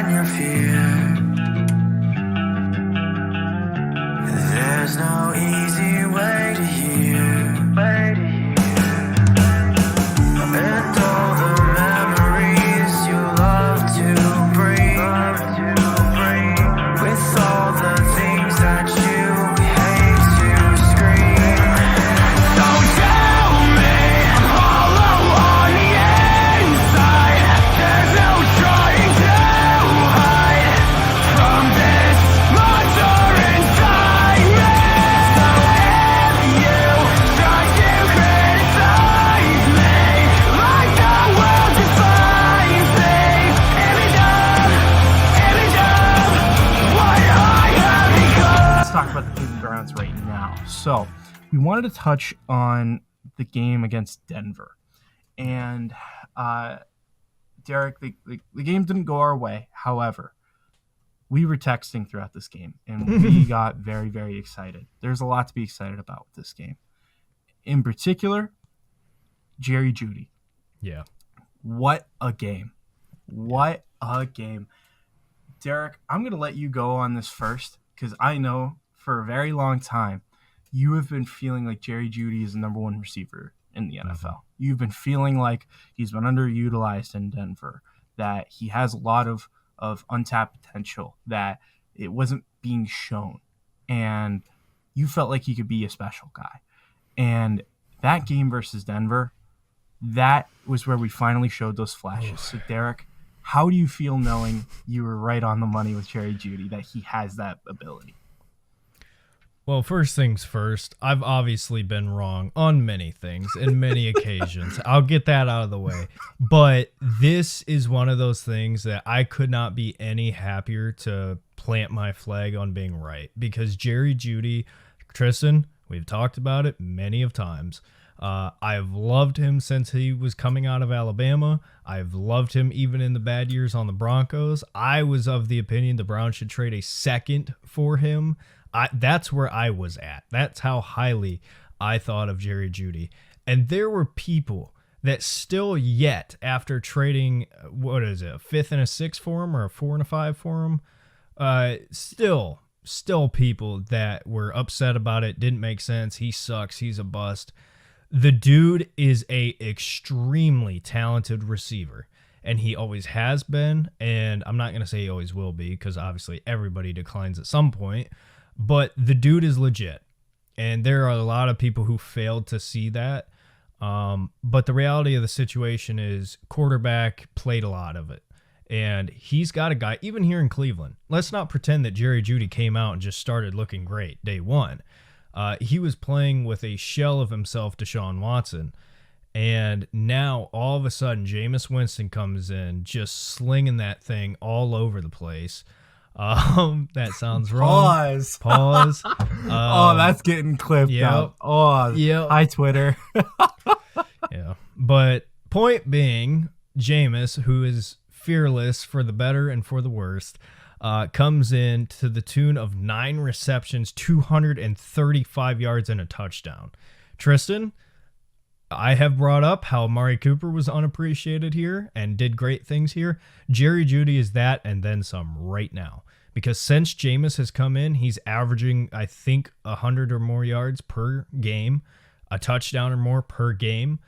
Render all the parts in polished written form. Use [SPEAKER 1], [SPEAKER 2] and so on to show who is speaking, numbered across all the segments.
[SPEAKER 1] when you're fear. There's no easy way to hear. And all the memories you love to bring, with all the things that you hate to scream. So tell me, hollow on the inside, there's no trying to hide from this monster inside me. So if you try to criticize me, like the world defines me, image of what I have become.
[SPEAKER 2] Let's talk about the Cleveland Browns right now. So we wanted to touch on the game against Denver. And Derek, the game didn't go our way. However, we were texting throughout this game, and we got very, very excited. There's a lot to be excited about with this game. In particular, Jerry Jeudy.
[SPEAKER 3] Yeah.
[SPEAKER 2] What a game. What a game. Derek, I'm going to let you go on this first, because I know for a very long time you have been feeling like Jerry Jeudy is the number one receiver in the NFL. You've been feeling like he's been underutilized in Denver, that he has a lot of untapped potential, that it wasn't being shown. And you felt like he could be a special guy. And that game versus Denver, that was where we finally showed those flashes. So, Derek, how do you feel knowing you were right on the money with Jerry Jeudy, that he has that ability?
[SPEAKER 3] Well, first things first, I've obviously been wrong on many things and many occasions. I'll get that out of the way. But this is one of those things that I could not be any happier to plant my flag on being right. Because Jerry Jeudy, Tristan, we've talked about it many of times. I've loved him since he was coming out of Alabama. I've loved him even in the bad years on the Broncos. I was of the opinion the Browns should trade a second for him. That's where I was at. That's how highly I thought of Jerry Jeudy. And there were people that still yet, after trading, what is it, a 5th and a 6th for him or a 4 and a 5 for him, still people that were upset about it, didn't make sense, he sucks, he's a bust. The dude is a extremely talented receiver, and he always has been, and I'm not going to say he always will be, because obviously everybody declines at some point, but the dude is legit, and there are a lot of people who failed to see that, but the reality of the situation is quarterback played a lot of it, and he's got a guy, even here in Cleveland. Let's not pretend that Jerry Jeudy came out and just started looking great day one. He was playing with a shell of himself, Deshaun Watson, and now all of a sudden Jameis Winston comes in just slinging that thing all over the place. That sounds wrong. Pause.
[SPEAKER 2] Oh, that's getting clipped out. Oh,
[SPEAKER 3] yep.
[SPEAKER 2] Hi, Twitter.
[SPEAKER 3] Yeah. But point being, Jameis, who is fearless for the better and for the worst, comes in to the tune of 9 receptions, 235 yards, and a touchdown. Tristan, I have brought up how Amari Cooper was unappreciated here and did great things here. Jerry Jeudy is that and then some right now. Because since Jameis has come in, he's averaging, I think, 100 or more yards per game, a touchdown or more per game.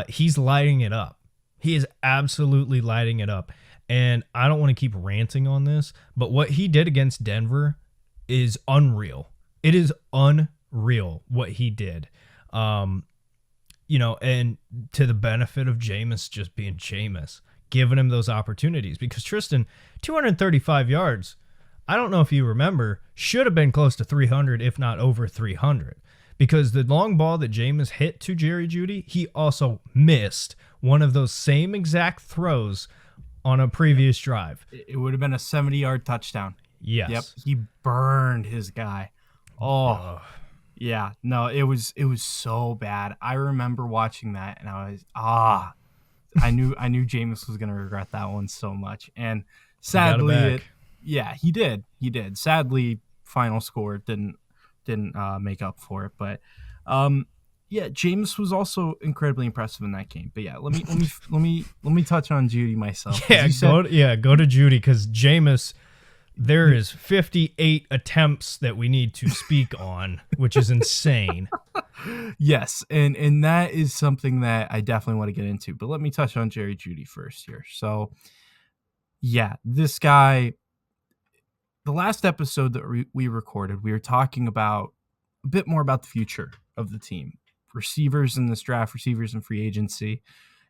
[SPEAKER 3] He's lighting it up. He is absolutely lighting it up. And I don't want to keep ranting on this, but what he did against Denver is unreal. It is unreal what he did. And to the benefit of Jameis just being Jameis, giving him those opportunities. Because Tristan, 235 yards, I don't know if you remember, should have been close to 300, if not over 300. Because the long ball that Jameis hit to Jerry Jeudy, he also missed one of those same exact throws on a previous drive.
[SPEAKER 2] It would have been a 70-yard touchdown.
[SPEAKER 3] Yes.
[SPEAKER 2] Yep. He burned his guy. Oh. Yeah. No, it was so bad. I remember watching that, and I was I knew Jameis was gonna regret that one so much. And sadly, he did. Sadly, final score didn't make up for it. But Yeah, Jameis was also incredibly impressive in that game. But yeah, let me touch on Judy myself. 'Cause
[SPEAKER 3] Yeah,
[SPEAKER 2] you said,
[SPEAKER 3] go to Judy, because Jameis, there is 58 attempts that we need to speak on, which is insane.
[SPEAKER 2] yes, and that is something that I definitely want to get into. But let me touch on Jerry Judy first here. So yeah, this guy. The last episode that we recorded, we were talking about a bit more about the future of the team, receivers in this draft, receivers in free agency.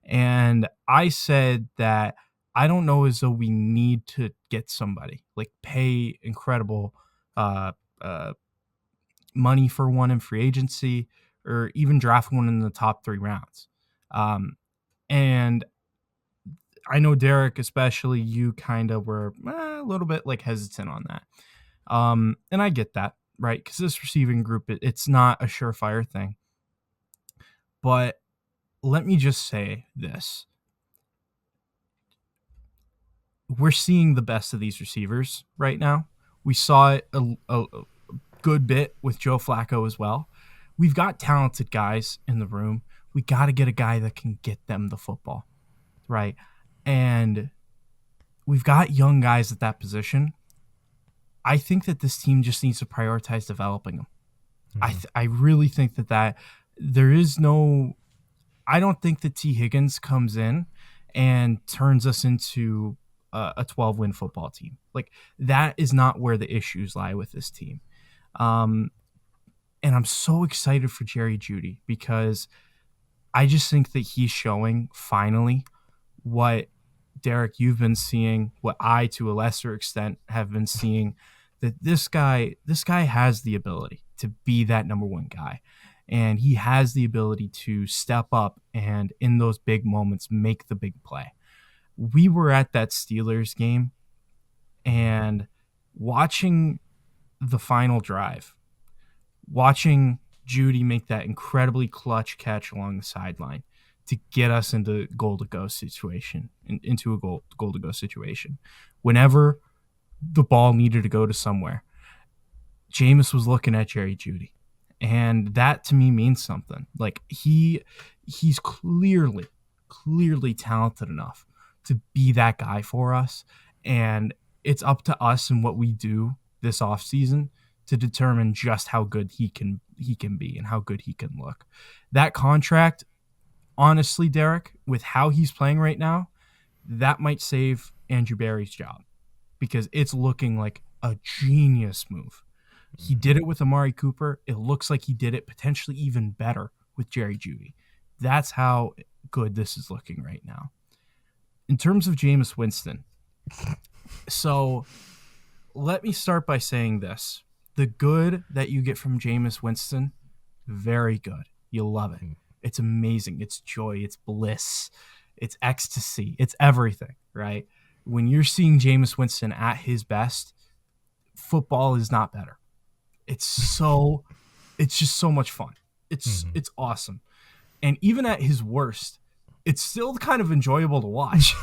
[SPEAKER 2] And I said that I don't know as though we need to get somebody, like pay incredible uh, uh, money for one in free agency or even draft one in the top 3 rounds. And I know Derek, especially you kind of were a little bit like hesitant on that. And I get that, right? Because this receiving group, it's not a surefire thing. But let me just say this. We're seeing the best of these receivers right now. We saw it a good bit with Joe Flacco as well. We've got talented guys in the room. We got to get a guy that can get them the football, right? And we've got young guys at that position. I think that this team just needs to prioritize developing them. I really think that there is no. I don't think that T. Higgins comes in and turns us into a 12-win football team. Like, that is not where the issues lie with this team. And I'm so excited for Jerry Jeudy because I just think that he's showing finally what, Derek, you've been seeing, what I, to a lesser extent, have been seeing, that this guy has the ability to be that number one guy. And he has the ability to step up and in those big moments make the big play. We were at that Steelers game and watching the final drive, watching Jeudy make that incredibly clutch catch along the sideline to get us into goal to go situation, into a goal to go situation. Whenever the ball needed to go to somewhere, Jameis was looking at Jerry Jeudy. And that to me means something. Like he's clearly talented enough to be that guy for us. And it's up to us and what we do this offseason to determine just how good he can be and how good he can look. That contract, honestly, Derek, with how he's playing right now, that might save Andrew Berry's job because it's looking like a genius move. He did it with Amari Cooper. It looks like he did it potentially even better with Jerry Jeudy. That's how good this is looking right now. In terms of Jameis Winston, so let me start by saying this. The good that you get from Jameis Winston, very good. You'll love it. It's amazing. It's joy. It's bliss. It's ecstasy. It's everything, right? When you're seeing Jameis Winston at his best, football is not better. It's just so much fun. It's awesome. And even at his worst, it's still kind of enjoyable to watch.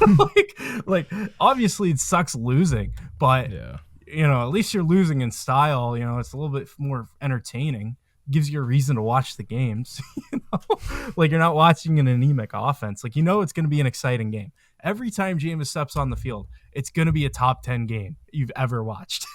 [SPEAKER 2] like obviously it sucks losing, but at least you're losing in style. It's a little bit more entertaining. Gives you a reason to watch the games. Like you're not watching an anemic offense. Like it's going to be an exciting game. Every time Jameis steps on the field, it's going to be a top 10 game you've ever watched.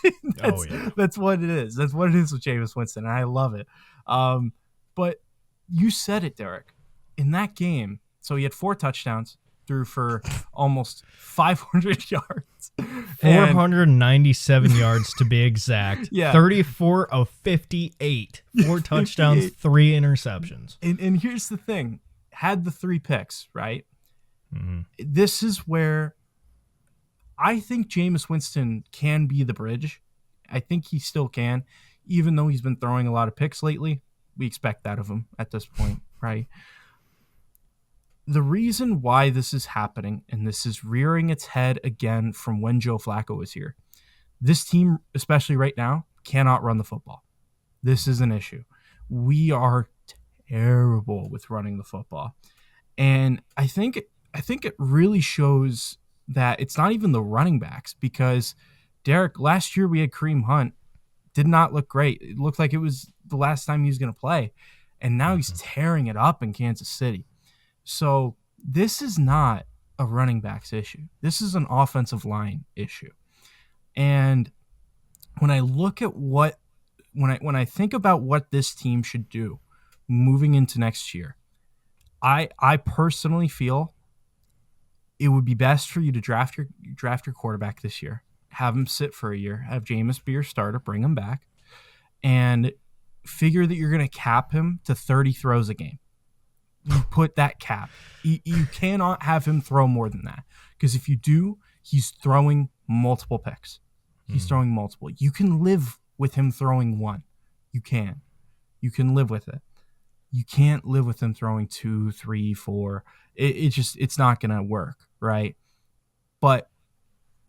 [SPEAKER 2] That's what it is. That's what it is with Jameis Winston, and I love it. But you said it, Derek. In that game, so he had 4 touchdowns, threw for almost 500 yards.
[SPEAKER 3] 497 yards to be exact.
[SPEAKER 2] Yeah.
[SPEAKER 3] 34 of 58. 4 touchdowns, 3 interceptions.
[SPEAKER 2] And here's the thing. Had the 3 picks, right? Mm-hmm. This is where I think Jameis Winston can be the bridge. I think he still can, even though he's been throwing a lot of picks lately. We expect that of him at this point, right? The reason why this is happening, and this is rearing its head again from when Joe Flacco was here, this team, especially right now, cannot run the football. This is an issue. We are terrible with running the football. And I think it really shows that it's not even the running backs because, Derek, last year we had Kareem Hunt. Did not look great. It looked like it was the last time he was going to play. and now he's tearing it up in Kansas City. So this is not a running backs issue. This is an offensive line issue. And when I look at when I think about what this team should do moving into next year, I personally feel it would be best for you to draft your quarterback this year, have him sit for a year, have Jameis be your starter, bring him back, and figure that you're going to cap him to 30 throws a game. You put that cap. You cannot have him throw more than that, because if you do, he's throwing multiple picks. He's throwing multiple. You can live with him throwing one. You can live with it. You can't live with him throwing 2, 3, 4. It's not going to work, right? But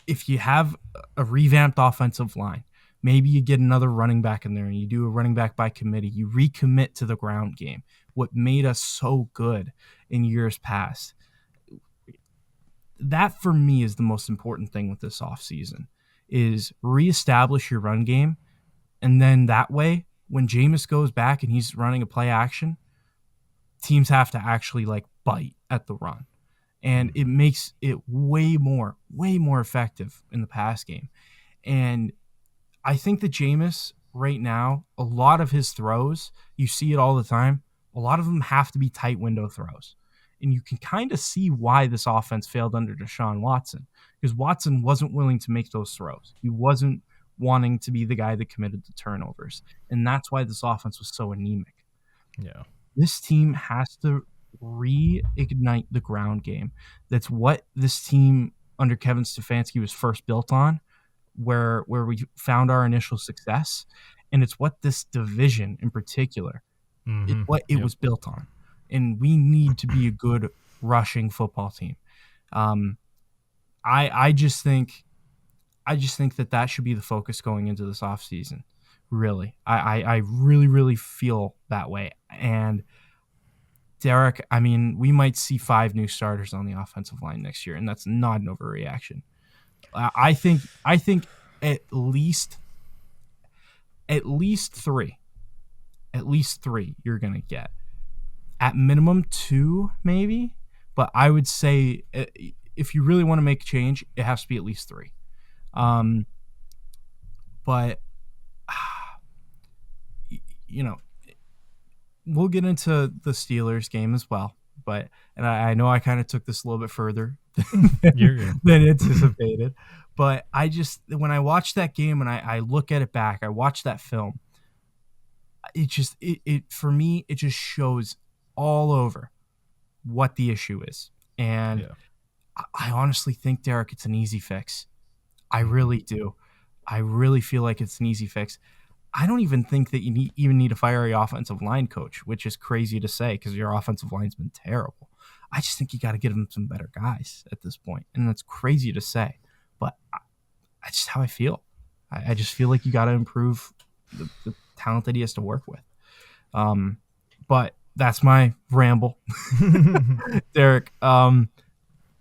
[SPEAKER 2] if you have a revamped offensive line, maybe you get another running back in there and you do a running back by committee. You recommit to the ground game, what made us so good in years past. That, for me, is the most important thing with this offseason, is reestablish your run game. And then that way, when Jameis goes back and he's running a play action, teams have to actually bite at the run. And it makes it way more effective in the pass game. And I think that Jameis right now, a lot of his throws, you see it all the time, a lot of them have to be tight window throws. And you can kind of see why this offense failed under Deshaun Watson, because Watson wasn't willing to make those throws. He wasn't wanting to be the guy that committed the turnovers. And that's why this offense was so anemic.
[SPEAKER 3] Yeah.
[SPEAKER 2] This team has to reignite the ground game. That's what this team under Kevin Stefanski was first built on, where we found our initial success. And it's what this division in particular, it was built on. And we need to be a good rushing football team. I just think that should be the focus going into this offseason. Really. I really, really feel that way. And Derek, I mean, we might see 5 new starters on the offensive line next year, and that's not an overreaction. I think at least 3. At least 3 you're going to get. At minimum 2, maybe. But I would say if you really want to make a change, it has to be at least 3. But, we'll get into the Steelers game as well. And I know I kind of took this a little bit further than anticipated. But when I watch that game and I look at it back, I watch that film, for me, it just shows all over what the issue is. And I honestly think, Derek, it's an easy fix. I really do. I really feel like it's an easy fix. I don't even think that you even need to fire your offensive line coach, which is crazy to say because your offensive line's been terrible. I just think you got to get him some better guys at this point. And that's crazy to say, but that's just how I feel. I just feel like you got to improve the talent that he has to work with. But that's my ramble. Derek,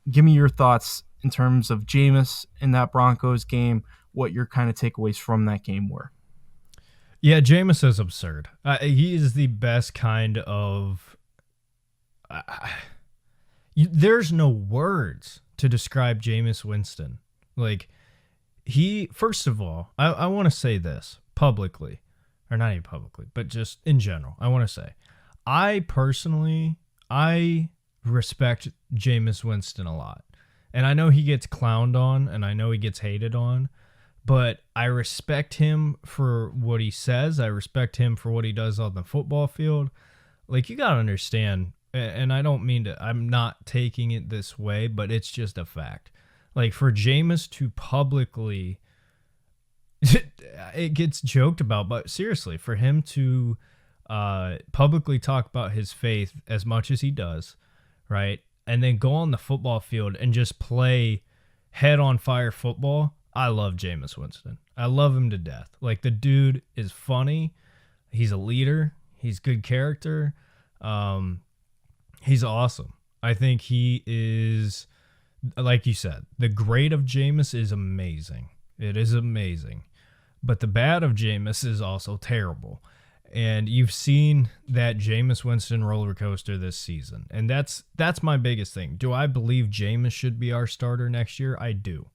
[SPEAKER 2] give me your thoughts in terms of Jameis in that Broncos game, what your kind of takeaways from that game were.
[SPEAKER 3] Yeah, Jameis is absurd. He is the best kind of... there's no words to describe Jameis Winston. First of all, I want to say this publicly, or not even publicly, but just in general. I want to say, I respect Jameis Winston a lot. And I know he gets clowned on, and I know he gets hated on, but I respect him for what he says. I respect him for what he does on the football field. You got to understand, and I don't mean to, I'm not taking it this way, but it's just a fact. For Jameis to publicly, it gets joked about, but seriously, for him to publicly talk about his faith as much as he does, right? And then go on the football field and just play head on fire football. I love Jameis Winston. I love him to death. The dude is funny. He's a leader. He's good character. He's awesome. I think he is, like you said, the great of Jameis is amazing. It is amazing. But the bad of Jameis is also terrible. And you've seen that Jameis Winston roller coaster this season. And that's my biggest thing. Do I believe Jameis should be our starter next year? I do.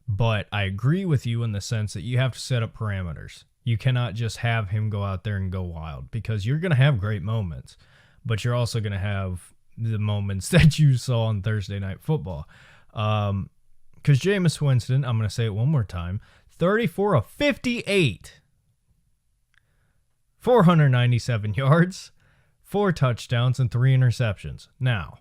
[SPEAKER 3] But I agree with you in the sense that you have to set up parameters. You cannot just have him go out there and go wild, because you're going to have great moments, but you're also going to have the moments that you saw on Thursday Night Football. Because Jameis Winston, I'm going to say it one more time, 34 of 58. 497 yards, 4 touchdowns, and 3 interceptions. Now,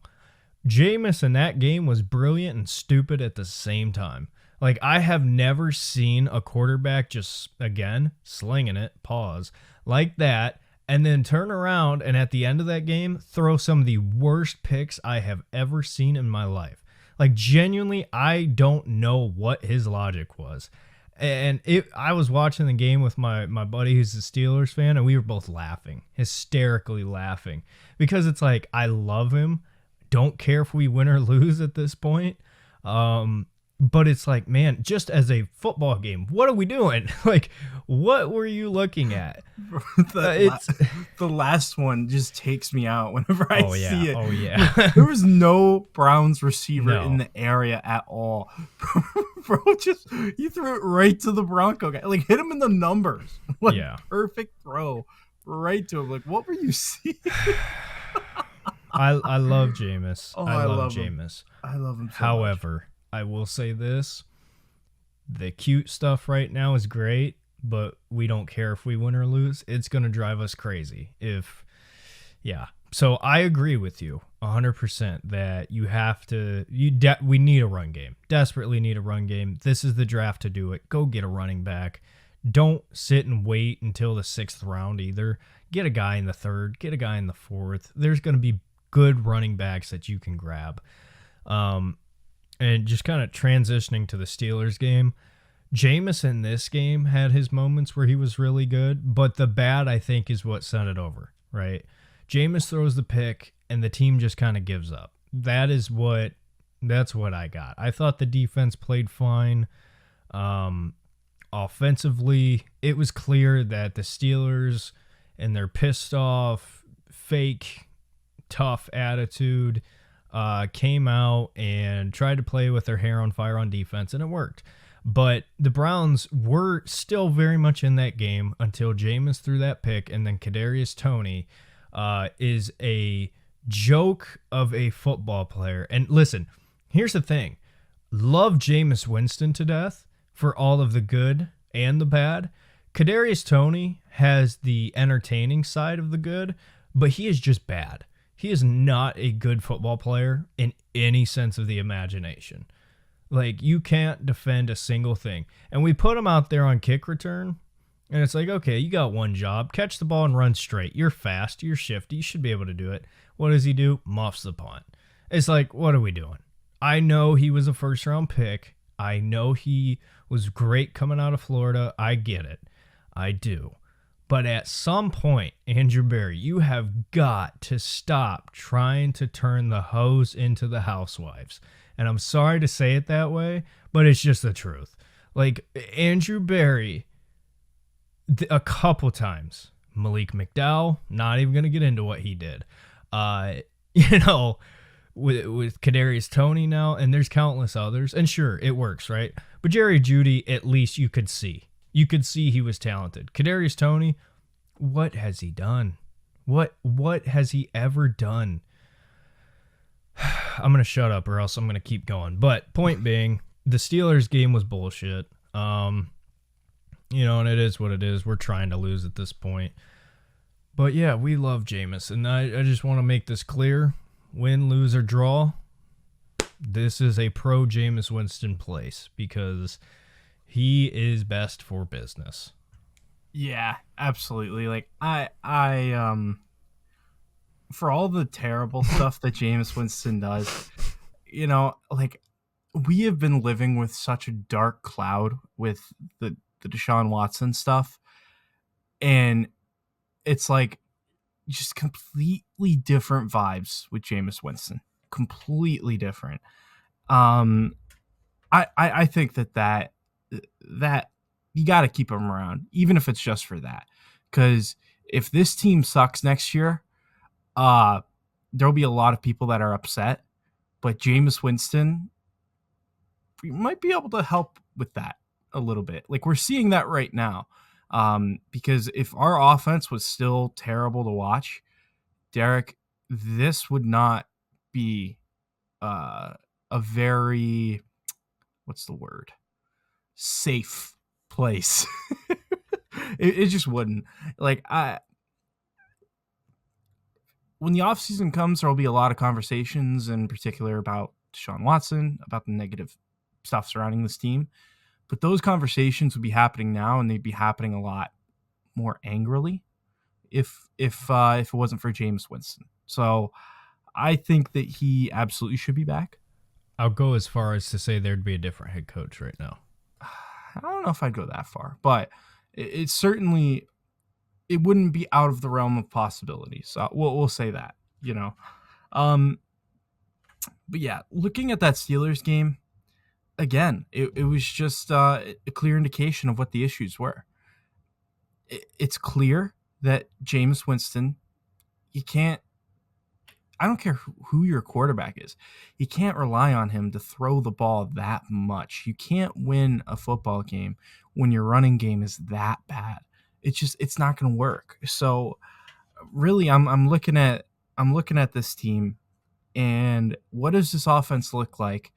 [SPEAKER 3] Jameis in that game was brilliant and stupid at the same time. Like, I have never seen a quarterback just, again, slinging it, pause, like that, and then turn around and at the end of that game, throw some of the worst picks I have ever seen in my life. Like, genuinely, I don't know what his logic was. And I was watching the game with my buddy who's a Steelers fan, and we were both laughing, hysterically laughing, because it's like, I love him. Don't care if we win or lose at this point. But it's like, man, just as a football game, what are we doing? Like, what were you looking at?
[SPEAKER 2] The last one just takes me out whenever I see it.
[SPEAKER 3] Oh, yeah.
[SPEAKER 2] There was no Browns receiver in the area at all. Bro, he threw it right to the Bronco guy. Like, hit him in the numbers. Like, perfect throw right to him. Like, what were you seeing?
[SPEAKER 3] I love Jameis.
[SPEAKER 2] Oh,
[SPEAKER 3] I love Jameis.
[SPEAKER 2] I love him so
[SPEAKER 3] However,
[SPEAKER 2] much.
[SPEAKER 3] I will say this. The cute stuff right now is great, but we don't care if we win or lose. It's going to drive us crazy. So I agree with you 100% that you have to, we need a run game. Desperately need a run game. This is the draft to do it. Go get a running back. Don't sit and wait until the 6th round either. Get a guy in the 3rd, get a guy in the 4th. There's going to be good running backs that you can grab. And just kind of transitioning to the Steelers game, Jameis in this game had his moments where he was really good, but the bad, I think, is what sent it over, right? Jameis throws the pick, and the team just kind of gives up. That's what I got. I thought the defense played fine. Offensively, it was clear that the Steelers and their pissed off, fake, tough attitude came out and tried to play with their hair on fire on defense, and it worked. But the Browns were still very much in that game until Jameis threw that pick, and then Kadarius Toney is a joke of a football player. And listen, here's the thing. Love Jameis Winston to death for all of the good and the bad. Kadarius Toney has the entertaining side of the good, but he is just bad. He is not a good football player in any sense of the imagination. Like, you can't defend a single thing. And we put him out there on kick return, and it's like, okay, you got one job. Catch the ball and run straight. You're fast. You're shifty. You should be able to do it. What does he do? Muffs the punt. It's like, what are we doing? I know he was a first-round pick. I know he was great coming out of Florida. I get it. I do. But at some point, Andrew Berry, you have got to stop trying to turn the hoes into the housewives. And I'm sorry to say it that way, but it's just the truth. Like, Andrew Berry, a couple times, Malik McDowell, not even going to get into what he did. With Kadarius Toney now, and there's countless others. And sure, it works, right? But Jerry Jeudy, at least you could see. You could see he was talented. Kadarius Toney, what has he done? What has he ever done? I'm going to shut up or else I'm going to keep going. But point being, the Steelers game was bullshit. And it is what it is. We're trying to lose at this point. But yeah, we love Jameis. And I just want to make this clear. Win, lose, or draw, this is a pro Jameis Winston place because he is best for business.
[SPEAKER 2] Yeah, absolutely. Like, I for all the terrible stuff that Jameis Winston does, like, we have been living with such a dark cloud with the Deshaun Watson stuff. And it's like just completely different vibes with Jameis Winston. Completely different. I think that you got to keep him around, even if it's just for that. because if this team sucks next year, there'll be a lot of people that are upset. But Jameis Winston might be able to help with that a little bit. Like we're seeing that right now. Because if our offense was still terrible to watch, Derek, this would not be a very, what's the word? Safe place. it just wouldn't. Like when the offseason comes, there'll be a lot of conversations in particular about Deshaun Watson, about the negative stuff surrounding this team. But those conversations would be happening now, and they'd be happening a lot more angrily if it wasn't for Jameis Winston. So I think that he absolutely should be back.
[SPEAKER 3] I'll go as far as to say there'd be a different head coach right now.
[SPEAKER 2] I don't know if I'd go that far, but it certainly it wouldn't be out of the realm of possibility. So we'll say that, you know. But yeah, looking at that Steelers game, again, it was just a clear indication of what the issues were. It's clear that Jameis Winston, I don't care who your quarterback is, you can't rely on him to throw the ball that much. You can't win a football game when your running game is that bad. It's not going to work. So really, I'm looking at this team, and what does this offense look like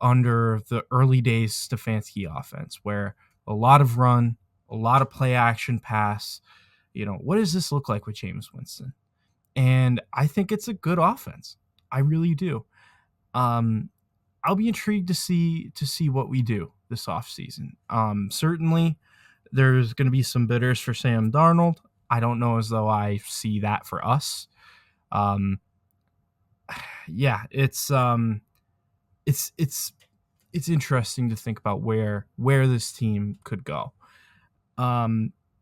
[SPEAKER 2] under the early days Stefanski offense, where a lot of run, a lot of play action pass. You know, what does this look like with Jameis Winston? And I think it's a good offense. I really do. I'll be intrigued to see what we do this offseason. Certainly, there's going to be some bidders for Sam Darnold. I don't know as though I see that for us. Yeah, it's interesting to think about where this team could go.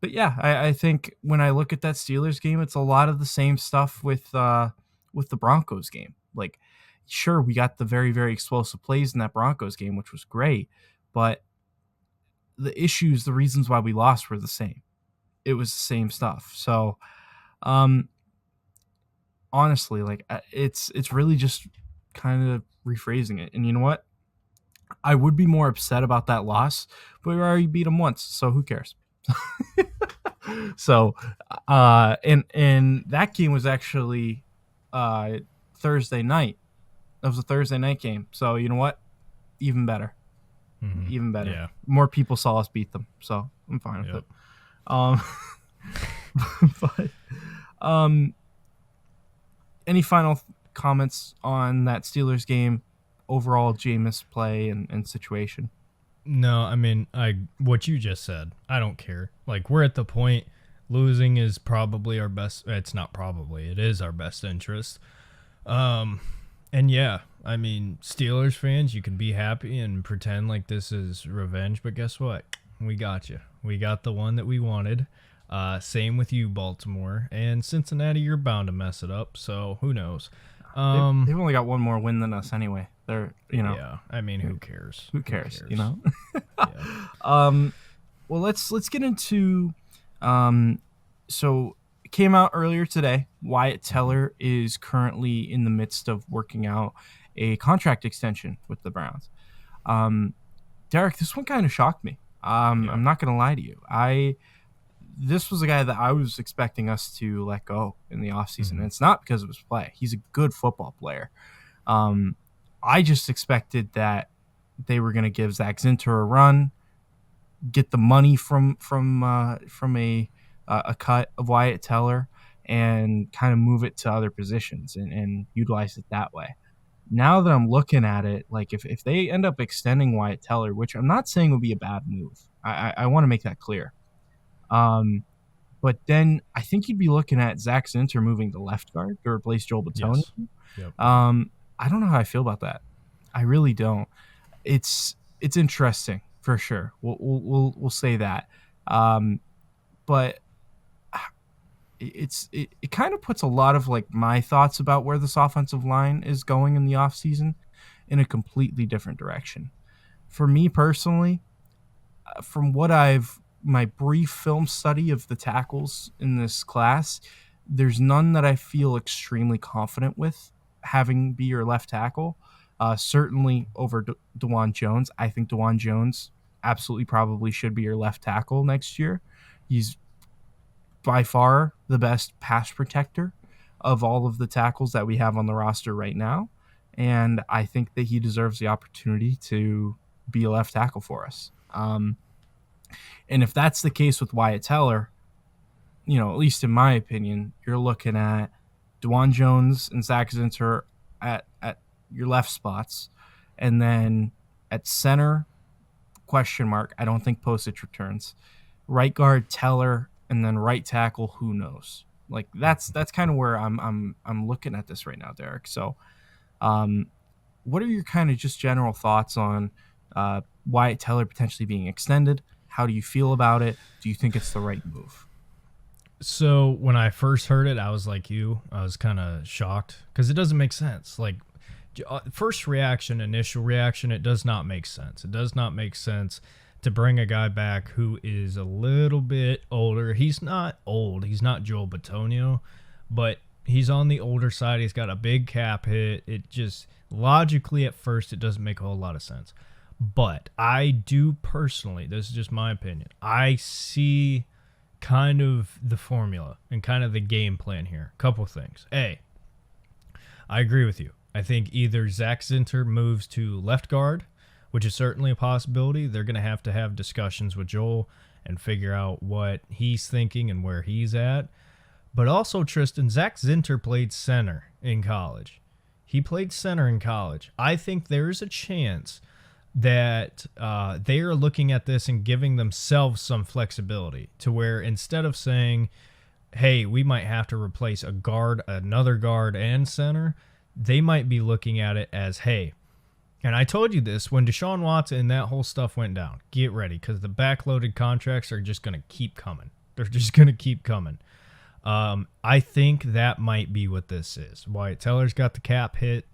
[SPEAKER 2] But yeah, I think when I look at that Steelers game, it's a lot of the same stuff with the Broncos game. Like, sure, we got the very, very explosive plays in that Broncos game, which was great, but the issues, the reasons why we lost were the same. It was the same stuff. So, honestly, like it's really just kind of rephrasing it. And you know what? I would be more upset about that loss, but we already beat them once, so who cares? So, and that game was actually Thursday night. That was a Thursday night game. So you know what? Even better.
[SPEAKER 3] Mm-hmm.
[SPEAKER 2] Even better.
[SPEAKER 3] Yeah.
[SPEAKER 2] More people saw us beat them, so I'm fine with it. But any final comments on that Steelers game? Overall Jameis play and situation?
[SPEAKER 3] No, I mean, what you just said, I don't care. Like, we're at the point, losing is probably our best. It's not probably, it is our best interest. And yeah, I mean, Steelers fans, you can be happy and pretend like this is revenge, but guess what? We got you. We got the one that we wanted. Same with you, Baltimore. And Cincinnati, you're bound to mess it up, so who knows?
[SPEAKER 2] They've only got one more win than us anyway. They're, you know.
[SPEAKER 3] Yeah, I mean, who cares?
[SPEAKER 2] Who cares? You know.
[SPEAKER 3] Yeah.
[SPEAKER 2] Well, let's get into. So it came out earlier today. Wyatt Teller is currently in the midst of working out a contract extension with the Browns. Derek, this one kind of shocked me. I'm not gonna lie to you. This was a guy that I was expecting us to let go in the offseason. And it's not because of his play. He's a good football player. I just expected that they were going to give Zach Zinter a run, get the money from a cut of Wyatt Teller, and kind of move it to other positions and utilize it that way. Now that I'm looking at it, like if they end up extending Wyatt Teller, which I'm not saying would be a bad move, I want to make that clear. But then I think you'd be looking at Zach Zinter moving to left guard to replace Joel Bitonio.
[SPEAKER 3] Yes. Yep.
[SPEAKER 2] I don't know how I feel about that. I really don't. It's interesting for sure. We'll say that. But it kind of puts a lot of like my thoughts about where this offensive line is going in the offseason in a completely different direction. For me personally, from what I've my brief film study of the tackles in this class, there's none that I feel extremely confident with having be your left tackle. Certainly over DeJuan Jones. I think DeJuan Jones absolutely probably should be your left tackle next year. He's by far the best pass protector of all of the tackles that we have on the roster right now. And I think that he deserves the opportunity to be a left tackle for us. And if that's the case with Wyatt Teller, at least in my opinion, you're looking at DeJuan Jones and Zach Zinter at your left spots. And then at center, question mark. I don't think Postage returns. Right guard, Teller, and then right tackle, who knows? Like that's kind of where I'm looking at this right now, Derek. So what are your kind of just general thoughts on Wyatt Teller potentially being extended? How do you feel about it? Do you think it's the right move?
[SPEAKER 3] So when I first heard it, I was like you. I was kind of shocked because it doesn't make sense. Like initial reaction, it does not make sense. It does not make sense to bring a guy back who is a little bit older. He's not old. He's not Joel Bitonio, but he's on the older side. He's got a big cap hit. It just logically at first, it doesn't make a whole lot of sense. But I do personally, this is just my opinion, I see kind of the formula and kind of the game plan here. Couple things. A, I agree with you. I think either Zach Zinter moves to left guard, which is certainly a possibility. They're going to have discussions with Joel and figure out what he's thinking and where he's at. But also, Tristan, Zach Zinter played center in college. He played center in college. I think there's a chance that they are looking at this and giving themselves some flexibility to where instead of saying, hey, we might have to replace a guard, another guard, and center, they might be looking at it as, hey, and I told you this when Deshaun Watson and that whole stuff went down. Get ready, because the backloaded contracts are just going to keep coming. They're just going to keep coming. I think that might be what this is. Wyatt Teller's got the cap hit.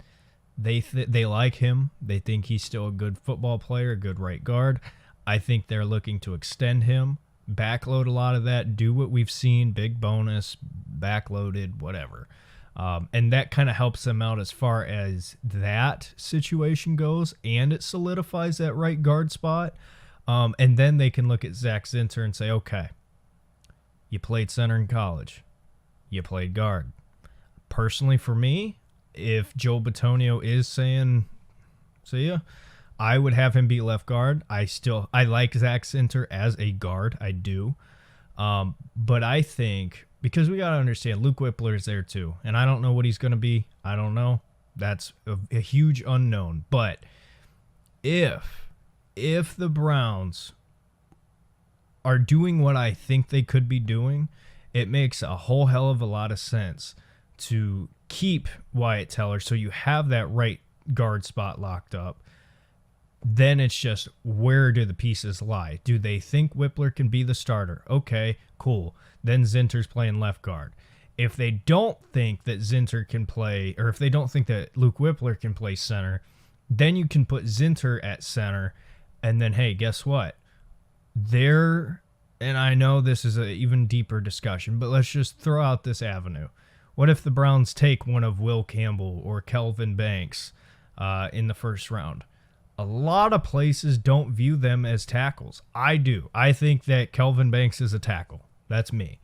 [SPEAKER 3] They like him. They think he's still a good football player, a good right guard. I think they're looking to extend him, backload a lot of that, do what we've seen, big bonus, backloaded, whatever. And that kind of helps them out as far as that situation goes, and it solidifies that right guard spot. And then they can look at Zach Zinter and say, okay, you played center in college. You played guard. Personally, for me, if Joel Bitonio is saying, see ya, I would have him be left guard. I like Zach Zinter as a guard. I do. But I think, because we got to understand, Luke Whippler is there too. And I don't know what he's going to be. I don't know. That's a huge unknown. But if the Browns are doing what I think they could be doing, it makes a whole hell of a lot of sense to keep Wyatt Teller so you have that right guard spot locked up. Then it's just, where do the pieces lie? Do they think Whippler can be the starter? Okay, cool. Then Zinter's playing left guard. If they don't think that Zinter can play, or if they don't think that Luke Whippler can play center, then you can put Zinter at center. And then, hey, guess what? And I know this is an even deeper discussion, but let's just throw out this avenue. What if the Browns take one of Will Campbell or Kelvin Banks in the first round? A lot of places don't view them as tackles. I do. I think that Kelvin Banks is a tackle. That's me.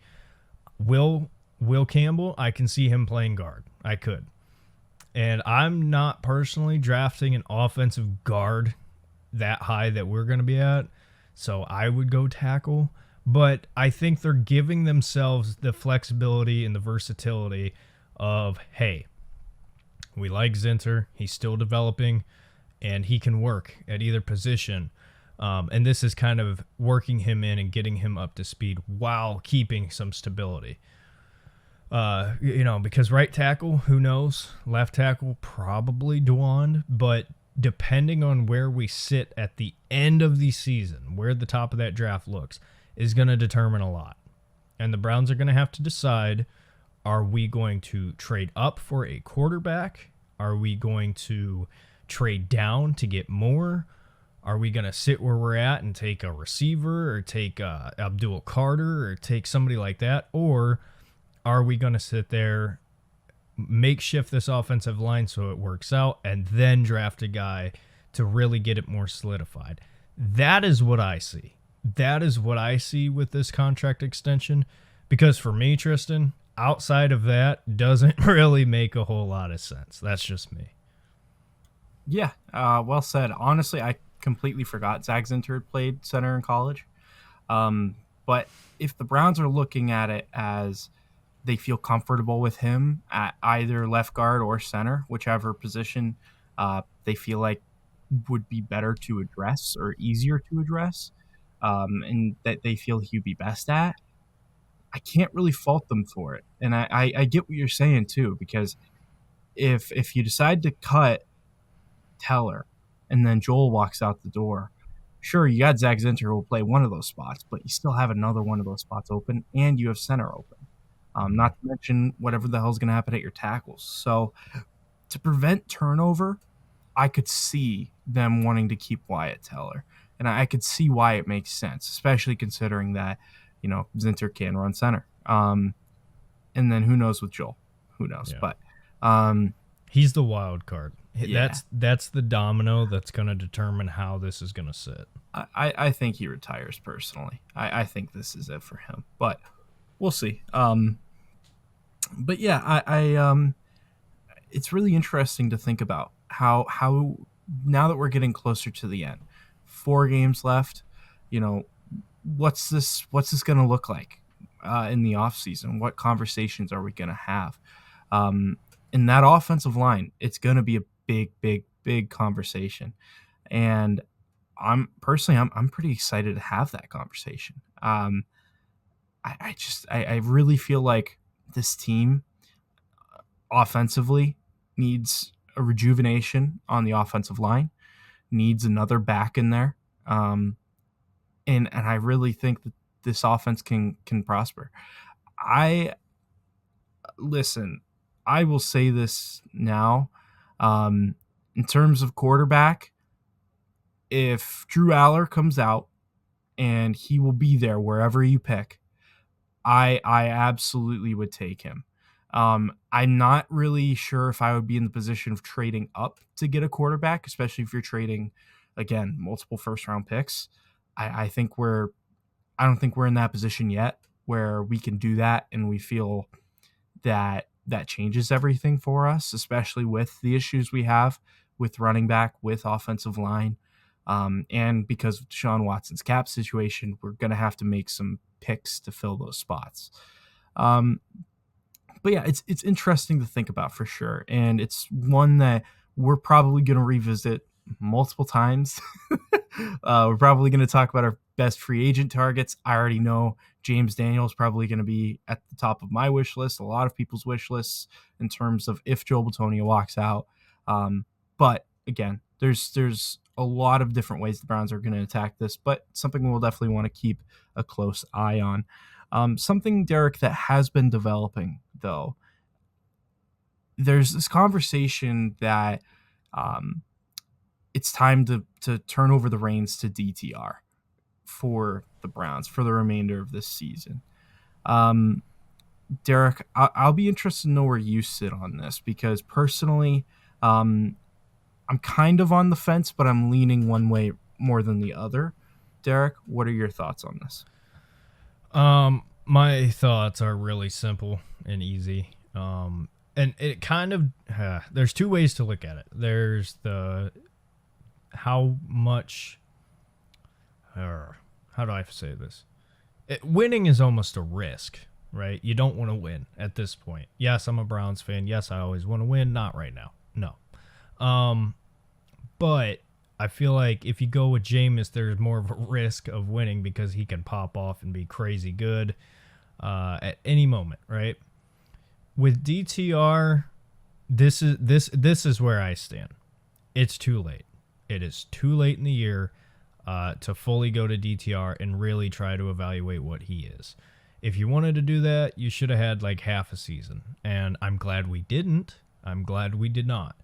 [SPEAKER 3] Will Campbell, I can see him playing guard. I could. And I'm not personally drafting an offensive guard that high that we're going to be at, so I would go tackle. But I think they're giving themselves the flexibility and the versatility of, hey, we like Zinter. He's still developing, and he can work at either position. And this is kind of working him in and getting him up to speed while keeping some stability. Because right tackle, who knows? Left tackle, probably DeJuan. But depending on where we sit at the end of the season, where the top of that draft looks, is going to determine a lot. And the Browns are going to have to decide, are we going to trade up for a quarterback? Are we going to trade down to get more? Are we going to sit where we're at and take a receiver or take Abdul Carter or take somebody like that? Or are we going to sit there, makeshift this offensive line so it works out, and then draft a guy to really get it more solidified? That is what I see. That is what I see with this contract extension. Because for me, Tristan, outside of that, doesn't really make a whole lot of sense. That's just me.
[SPEAKER 2] Yeah, well said. Honestly, I completely forgot Zach Zinter had played center in college. But if the Browns are looking at it as they feel comfortable with him at either left guard or center, whichever position they feel like would be better to address or easier to address, and that they feel he'd be best at, I can't really fault them for it. And I get what you're saying too, because if you decide to cut Teller and then Joel walks out the door, sure, you got Zach Zinter who will play one of those spots, but you still have another one of those spots open, and you have center open. Not to mention whatever the hell's going to happen at your tackles. So to prevent turnover, I could see them wanting to keep Wyatt Teller, and I could see why it makes sense, especially considering that, Zinter can run center. And then who knows with Joel? Who knows?
[SPEAKER 3] Yeah.
[SPEAKER 2] But
[SPEAKER 3] he's the wild card.
[SPEAKER 2] Yeah.
[SPEAKER 3] That's the domino that's going to determine how this is going to sit.
[SPEAKER 2] I think he retires personally. I think this is it for him, but we'll see. But yeah, I it's really interesting to think about how now that we're getting closer to the end, 4 games left, what's this going to look like in the offseason? What conversations are we going to have? In that offensive line, it's going to be a big conversation. And I'm pretty excited to have that conversation. I really feel like this team offensively needs a rejuvenation on the offensive line, needs another back in there. And I really think that this offense can prosper. I will say this now. In terms of quarterback, if Drew Aller comes out, and he will be there wherever you pick, I absolutely would take him. I'm not really sure if I would be in the position of trading up to get a quarterback, especially if you're trading, again, multiple first-round picks. I don't think we're in that position yet where we can do that, and we feel that changes everything for us, especially with the issues we have with running back, with offensive line. And because of Deshaun Watson's cap situation, we're going to have to make some picks to fill those spots. But yeah, it's interesting to think about for sure. And it's one that we're probably going to revisit multiple times. We're probably going to talk about our best free agent targets. I already know James Daniels probably going to be at the top of my wish list, a lot of people's wish lists in terms of if Joe Bitonio walks out. But again, there's a lot of different ways the Browns are going to attack this, but something we'll definitely want to keep a close eye on. Something, Derek, that has been developing, though. There's this conversation that it's time to turn over the reins to DTR for the Browns for the remainder of this season. Derek, I'll be interested to know where you sit on this, because personally, I'm kind of on the fence, but I'm leaning one way more than the other. Derek, what are your thoughts on this?
[SPEAKER 3] My thoughts are really simple and easy. And it kind of, there's 2 ways to look at it. There's how much, how do I say this? Winning is almost a risk, right? You don't want to win at this point. Yes, I'm a Browns fan. Yes, I always want to win. Not right now. No. But I feel like if you go with Jameis, there's more of a risk of winning because he can pop off and be crazy good at any moment, right? With DTR, this is where I stand. It's too late. It is too late in the year to fully go to DTR and really try to evaluate what he is. If you wanted to do that, you should have had like half a season. And I'm glad we didn't. I'm glad we did not.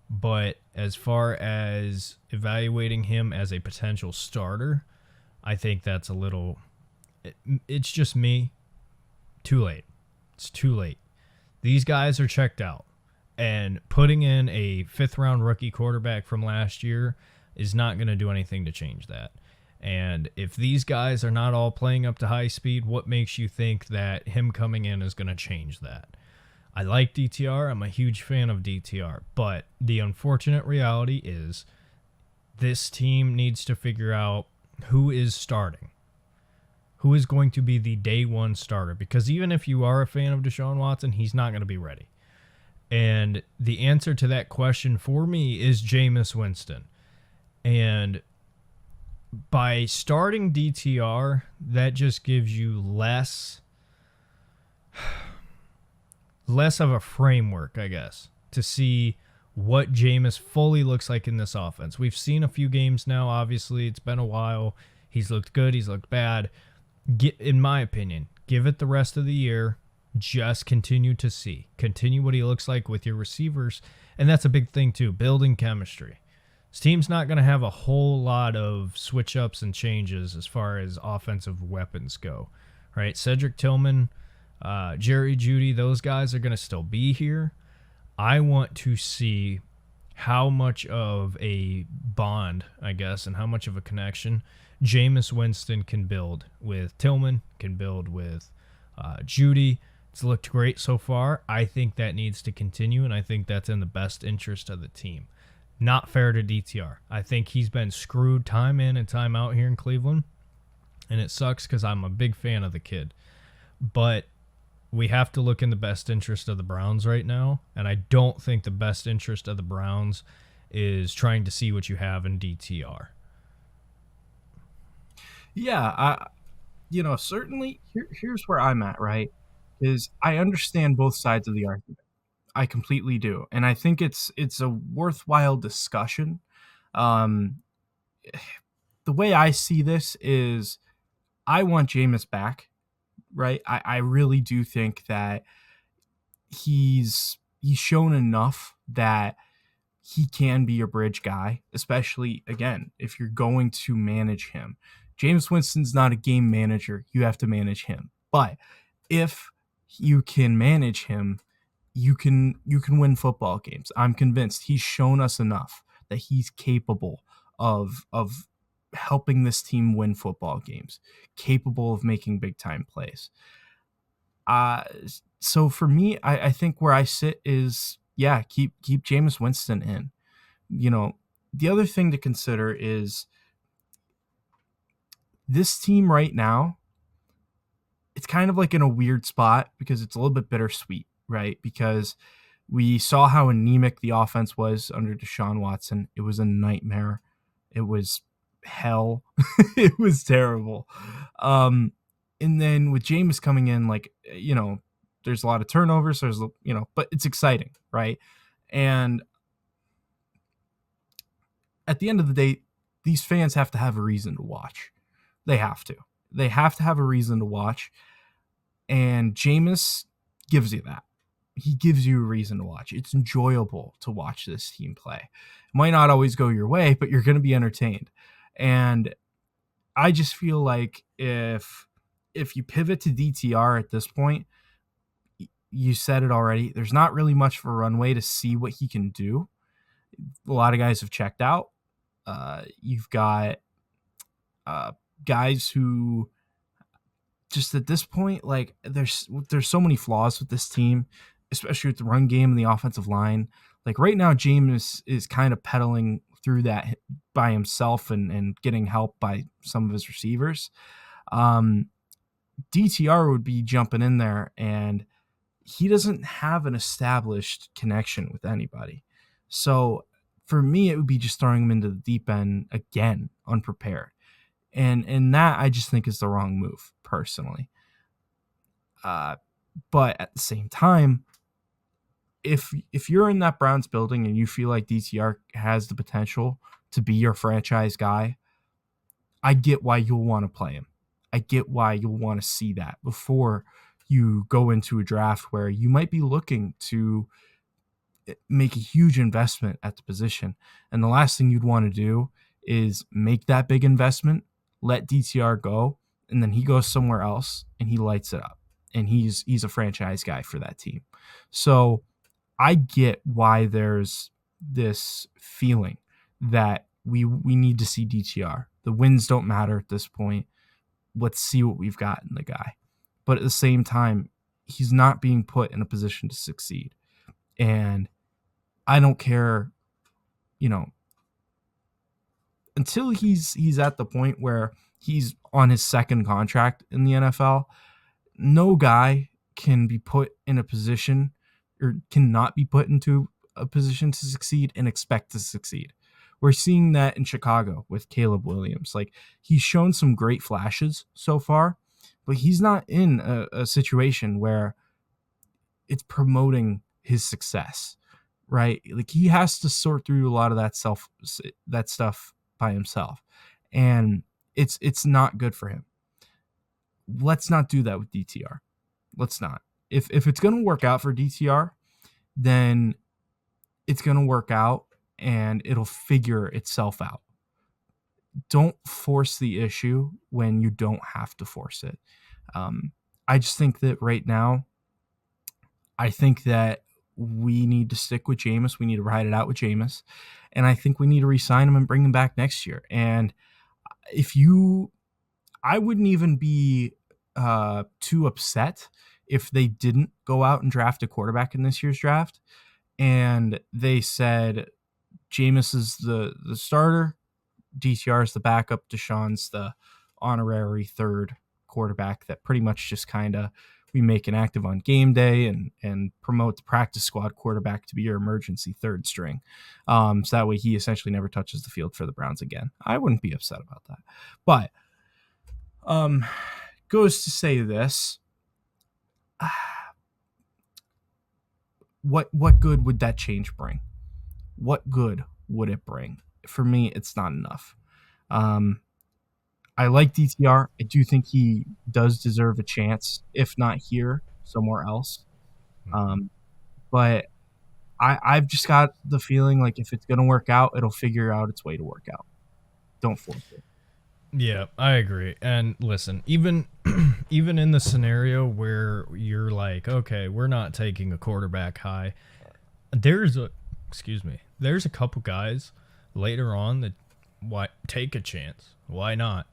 [SPEAKER 3] But as far as evaluating him as a potential starter, I think that's a little. It's just me. Too late. It's too late. These guys are checked out. And putting in a 5th-round rookie quarterback from last year is not going to do anything to change that. And if these guys are not all playing up to high speed, what makes you think that him coming in is going to change that? I like DTR. I'm a huge fan of DTR. But the unfortunate reality is this team needs to figure out who is starting. Who is going to be the day one starter? Because even if you are a fan of Deshaun Watson, he's not going to be ready. And the answer to that question for me is Jameis Winston. And by starting DTR, that just gives you less of a framework, I guess, to see what Jameis fully looks like in this offense. We've seen a few games now, obviously. It's been a while. He's looked good. He's looked bad. In my opinion, give it the rest of the year. Just continue to see. Continue what he looks like with your receivers. And that's a big thing, too, building chemistry. This team's not going to have a whole lot of switch-ups and changes as far as offensive weapons go. Right? Cedric Tillman, Jerry Jeudy, those guys are going to still be here. I want to see how much of a bond, I guess, and how much of a connection Jameis Winston can build with Tillman, can build with Jeudy. It's looked great so far. I think that needs to continue, and I think that's in the best interest of the team. Not fair to DTR. I think he's been screwed time in and time out here in Cleveland, and it sucks because I'm a big fan of the kid. But we have to look in the best interest of the Browns right now, and I don't think the best interest of the Browns is trying to see what you have in DTR.
[SPEAKER 2] Yeah, certainly here's where I'm at, right? Is I understand both sides of the argument. I completely do. And I think it's a worthwhile discussion. The way I see this is I want Jameis back, right? I really do think that he's shown enough that he can be a bridge guy, especially, again, if you're going to manage him. Jameis Winston's not a game manager. You have to manage him. But if you can manage him, you can win football games. I'm convinced he's shown us enough that he's capable of helping this team win football games, capable of making big time plays. So for me, I think where I sit is, yeah, keep Jameis Winston in. The other thing to consider is this team right now, it's kind of like in a weird spot because it's a little bit bittersweet, right? Because we saw how anemic the offense was under Deshaun Watson. It was a nightmare. It was hell. It was terrible. And then with Jameis coming in, there's a lot of turnovers. But it's exciting, right? And at the end of the day, these fans have to have a reason to watch. They have to. They have to have a reason to watch. And Jameis gives you that. He gives you a reason to watch. It's enjoyable to watch this team play. It might not always go your way, but you're going to be entertained. And I just feel like if you pivot to DTR at this point, you said it already, there's not really much of a runway to see what he can do. A lot of guys have checked out. You've got guys who just at this point, there's so many flaws with this team, especially with the run game and the offensive line. Like right now, James is kind of pedaling through that by himself and getting help by some of his receivers. DTR would be jumping in there, and he doesn't have an established connection with anybody. So for me, it would be just throwing him into the deep end again, unprepared. And that I just think is the wrong move, personally. But at the same time, if you're in that Browns building and you feel like DTR has the potential to be your franchise guy, I get why you'll want to play him. I get why you'll want to see that before you go into a draft where you might be looking to make a huge investment at the position. And the last thing you'd want to do is make that big investment, let DTR go, and then he goes somewhere else and he lights it up. And he's a franchise guy for that team. So I get why there's this feeling that we need to see DTR. The wins don't matter at this point. Let's see what we've got in the guy. But at the same time, he's not being put in a position to succeed. And I don't care, until he's at the point where he's on his second contract in the NFL, no guy can be put in a position or cannot be put into a position to succeed and expect to succeed. We're seeing that in Chicago with Caleb Williams. Like, he's shown some great flashes so far, but he's not in a situation where it's promoting his success, right? Like, he has to sort through a lot of that stuff by himself, and it's not good for him. Let's not do that with DTR. Let's not. If it's going to work out for DTR, then it's going to work out and it'll figure itself out. Don't force the issue when you don't have to force it. I just think that right now, I think that we need to stick with Jameis. We need to ride it out with Jameis. And I think we need to re-sign him and bring him back next year. And I wouldn't even be too upset if they didn't go out and draft a quarterback in this year's draft and they said Jameis is the starter, DTR is the backup, Deshaun's the honorary third quarterback that pretty much just kind of we make inactive on game day and promote the practice squad quarterback to be your emergency third string. So that way he essentially never touches the field for the Browns again. I wouldn't be upset about that. But goes to say this. What good would that change bring? What good would it bring? For me, it's not enough. I like DTR. I do think he does deserve a chance, if not here, somewhere else. But I've just got the feeling like if it's going to work out, it'll figure out its way to work out. Don't force it.
[SPEAKER 3] Yeah, I agree. And listen, even in the scenario where you're like, okay, we're not taking a quarterback high, there's a couple guys later on that take a chance. Why not?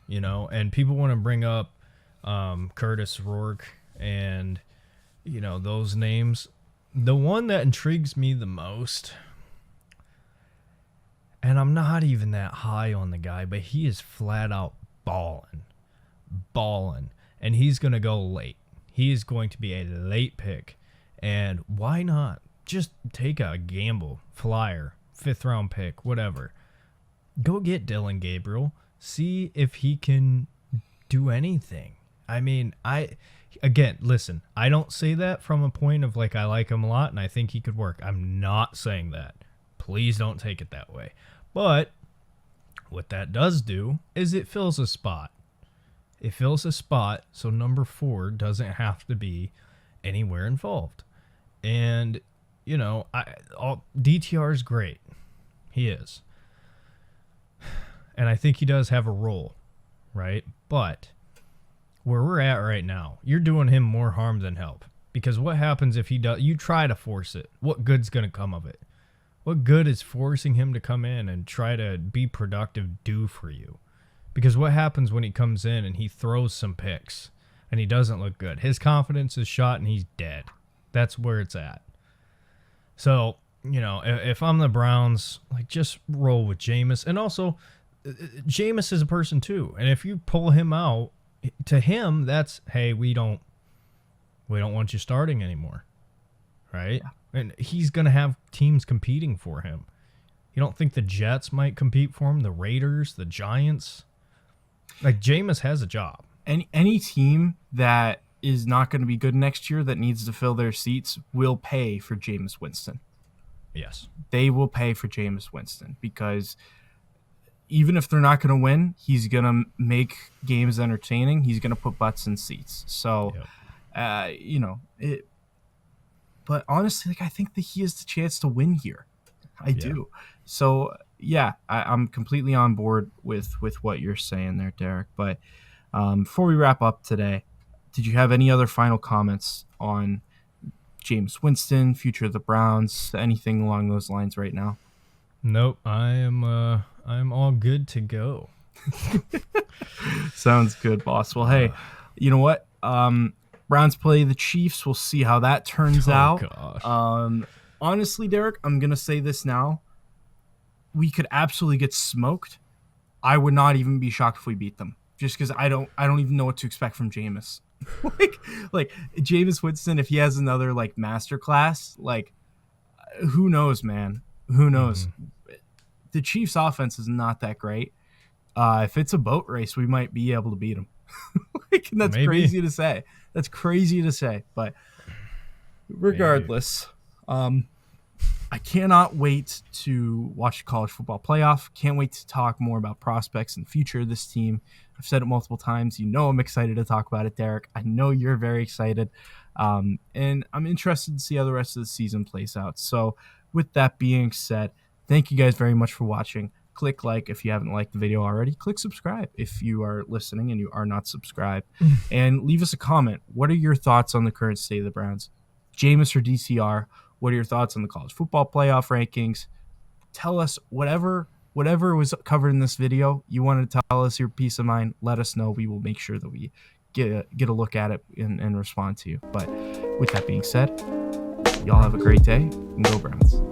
[SPEAKER 3] And people want to bring up Curtis Rourke and those names. The one that intrigues me the most, and I'm not even that high on the guy, but he is flat out balling, and he's going to go late. He is going to be a late pick, and why not just take a gamble, flyer, 5th round pick, whatever. Go get Dylan Gabriel. See if he can do anything. I mean, listen, I don't say that from a point of like I like him a lot and I think he could work. I'm not saying that. Please don't take it that way. But what that does do is it fills a spot. It fills a spot so number 4 doesn't have to be anywhere involved. And, DTR is great. He is. And I think he does have a role, right? But where we're at right now, you're doing him more harm than help. Because what happens if he does? You try to force it. What good's going to come of it? What good is forcing him to come in and try to be productive do for you? Because what happens when he comes in and he throws some picks and he doesn't look good? His confidence is shot and he's dead. That's where it's at. So, if I'm the Browns, like, just roll with Jameis. And also, Jameis is a person too. And if you pull him out, to him, that's, hey, we don't want you starting anymore. Right? Yeah. And he's going to have teams competing for him. You don't think the Jets might compete for him? The Raiders, the Giants? Like, Jameis has a job.
[SPEAKER 2] Any team that is not going to be good next year that needs to fill their seats will pay for Jameis Winston.
[SPEAKER 3] Yes. They
[SPEAKER 2] will pay for Jameis Winston because even if they're not going to win, he's going to make games entertaining. He's going to put butts in seats. So, but honestly, like I think that he has the chance to win here. I
[SPEAKER 3] Yeah.
[SPEAKER 2] do. So yeah, I'm completely on board with what you're saying there, Derek. But before we wrap up today, did you have any other final comments on Jameis Winston, future of the Browns, anything along those lines right now?
[SPEAKER 3] Nope, I'm all good to go.
[SPEAKER 2] Sounds good, boss. Well, hey, you know what? Browns play the Chiefs. We'll see how that turns out.
[SPEAKER 3] Gosh.
[SPEAKER 2] Honestly, Derek, I'm gonna say this now. We could absolutely get smoked. I would not even be shocked if we beat them, just because I don't even know what to expect from Jameis. like Jameis Winston, if he has another like masterclass, like who knows, man? Who knows? The Chiefs' offense is not that great. If it's a boat race, we might be able to beat them. That's
[SPEAKER 3] Maybe.
[SPEAKER 2] crazy to say. That's crazy to say. But regardless, I cannot wait to watch the college football playoff. Can't wait to talk more about prospects and future of this team. I've said it multiple times. You know I'm excited to talk about it, Derek. I know you're very excited. And I'm interested to see how the rest of the season plays out. So with that being said, thank you guys very much for watching. Click like if you haven't liked the video already. Click subscribe if you are listening and you are not subscribed. And leave us a comment. What are your thoughts on the current state of the Browns? Jameis or DCR? What are your thoughts on the college football playoff rankings? Tell us whatever was covered in this video. You want to tell us your peace of mind, let us know. We will make sure that we get a look at it and respond to you. But with that being said, y'all have a great day and go Browns.